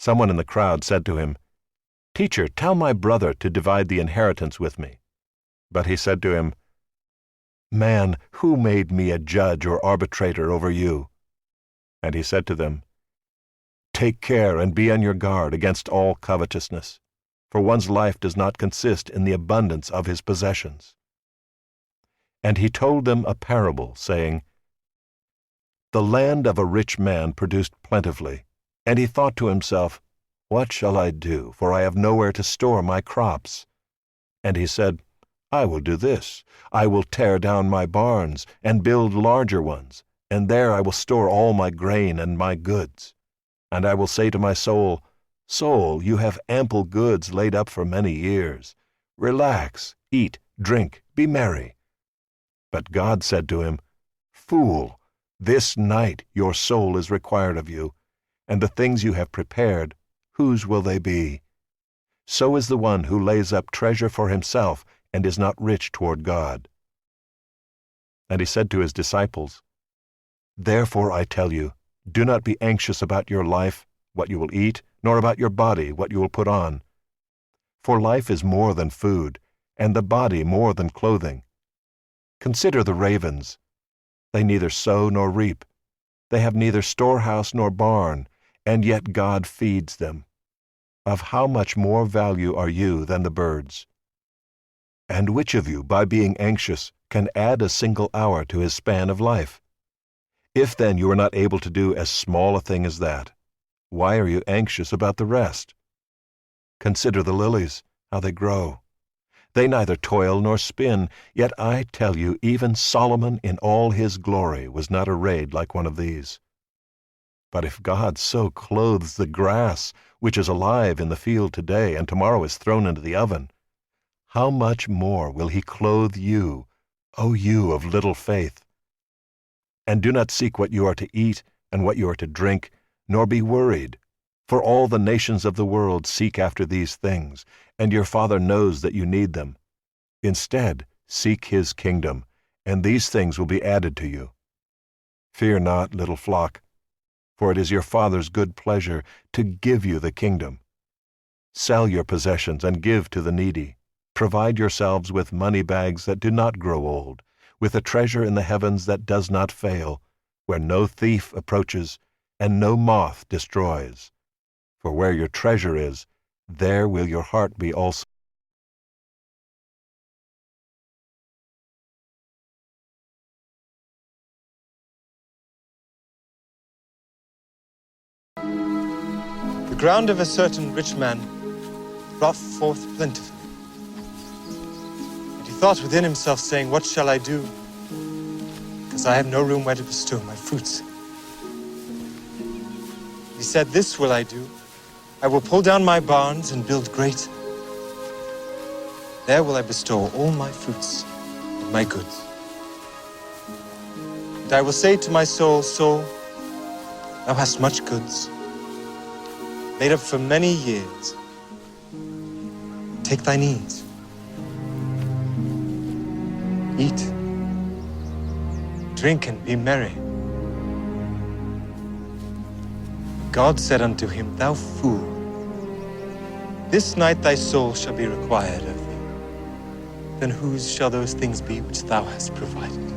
Someone in the crowd said to him, "Teacher, tell my brother to divide the inheritance with me." But he said to him, "Man, who made me a judge or arbitrator over you?" And he said to them, "Take care and be on your guard against all covetousness, for one's life does not consist in the abundance of his possessions." And he told them a parable, saying, "The land of a rich man produced plentifully, and he thought to himself, 'What shall I do, for I have nowhere to store my crops?' And he said, 'I will do this. I will tear down my barns and build larger ones, and there I will store all my grain and my goods. And I will say to my soul, Soul, you have ample goods laid up for many years. Relax, eat, drink, be merry.' But God said to him, 'Fool, this night your soul is required of you, and the things you have prepared, whose will they be? So is the one who lays up treasure for himself and is not rich toward God.' And he said to his disciples, 'Therefore I tell you, do not be anxious about your life, what you will eat, nor about your body, what you will put on. For life is more than food, and the body more than clothing. Consider the ravens. They neither sow nor reap. They have neither storehouse nor barn, and yet God feeds them. Of how much more value are you than the birds? And which of you, by being anxious, can add a single hour to his span of life? If then you are not able to do as small a thing as that, why are you anxious about the rest? Consider the lilies, how they grow. They neither toil nor spin, yet I tell you, even Solomon in all his glory was not arrayed like one of these. But if God so clothes the grass, which is alive in the field today, and tomorrow is thrown into the oven, how much more will he clothe you, O you of little faith? And do not seek what you are to eat and what you are to drink, nor be worried. For all the nations of the world seek after these things, and your Father knows that you need them. Instead, seek his kingdom, and these things will be added to you. Fear not, little flock, for it is your Father's good pleasure to give you the kingdom. Sell your possessions and give to the needy. Provide yourselves with money bags that do not grow old, with a treasure in the heavens that does not fail, where no thief approaches and no moth destroys. For where your treasure is, there will your heart be also. The ground of a certain rich man brought forth plentifully. And he thought within himself, saying, What shall I do? Because I have no room where to bestow my fruits. He said, This will I do. I will pull down my barns and build greater. There will I bestow all my fruits and my goods. And I will say to my soul, Soul, thou hast much goods, laid up for many years. Take thine ease. Eat, drink, and be merry. God said unto him, Thou fool, this night thy soul shall be required of thee. Then whose shall those things be which thou hast provided?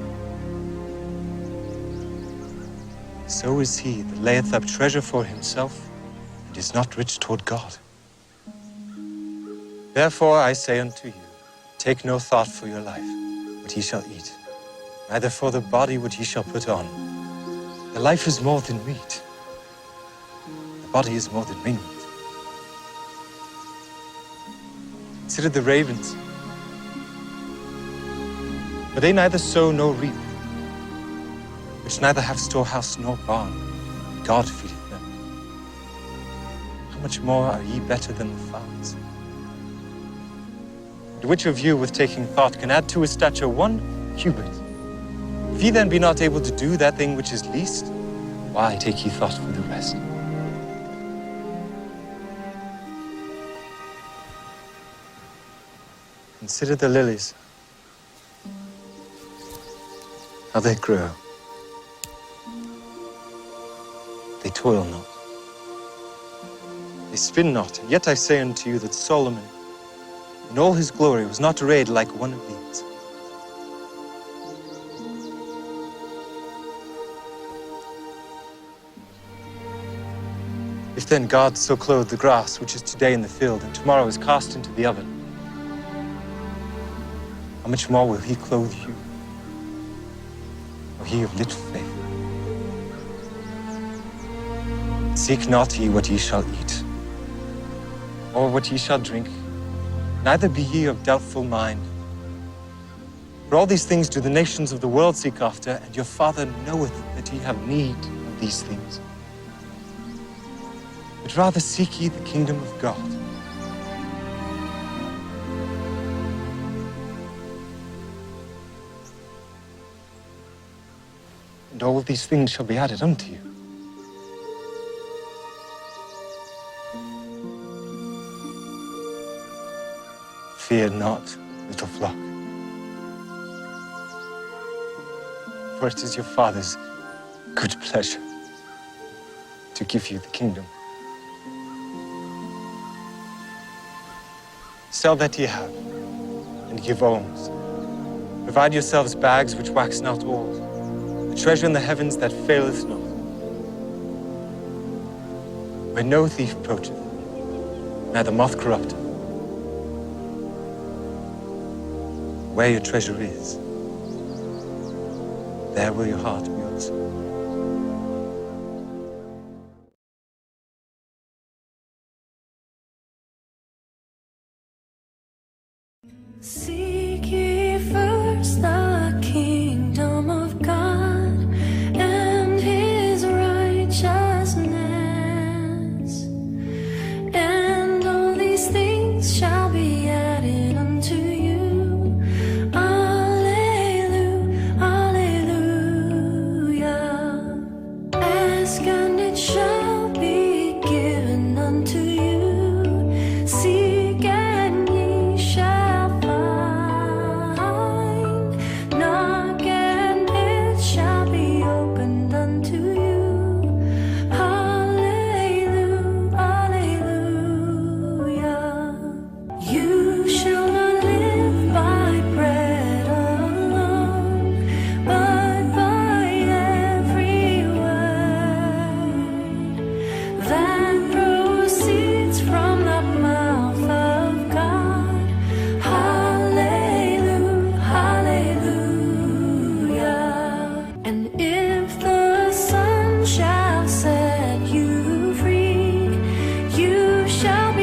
So is he that layeth up treasure for himself, and is not rich toward God. Therefore I say unto you, take no thought for your life, what ye shall eat, neither for the body what ye shall put on. The life is more than meat, the body is more than raiment. Consider the ravens, for they neither sow nor reap, which neither have storehouse nor barn, but God feedeth them. How much more are ye better than the fowls? And which of you, with taking thought, can add to his stature 1 cubit? If ye then be not able to do that thing which is least, why take ye thought for the rest? Consider the lilies, how they grow. They toil not, They spin not, and yet I say unto you that Solomon, in all his glory, was not arrayed like one of these. If then God so clothed the grass, which is today in the field, and tomorrow is cast into the oven, how much more will he clothe you, O ye of little faith? Seek not ye what ye shall eat, or what ye shall drink, neither be ye of doubtful mind. For all these things do the nations of the world seek after, and your Father knoweth that ye have need of these things. But rather seek ye the kingdom of God. And all these things shall be added unto you. Fear not, little flock, for it is your Father's good pleasure to give you the kingdom. Sell that ye have, and give alms. Provide yourselves bags which wax not old, a treasure in the heavens that faileth not, where no thief approacheth, neither moth corrupteth. Where your treasure is, there will your heart be also. Seek ye first the kingdom of God and his righteousness, and all these things shall be added unto you. Alleluia, alleluia. Ask and it shall be given unto you. Seek and ye shall find. Knock and it shall be opened unto you. Hallelujah, hallelujah. You shall not live by bread alone, but by every word that proceeds from the mouth of God. Hallelujah, hallelujah. And if the Son shall set you free, you shall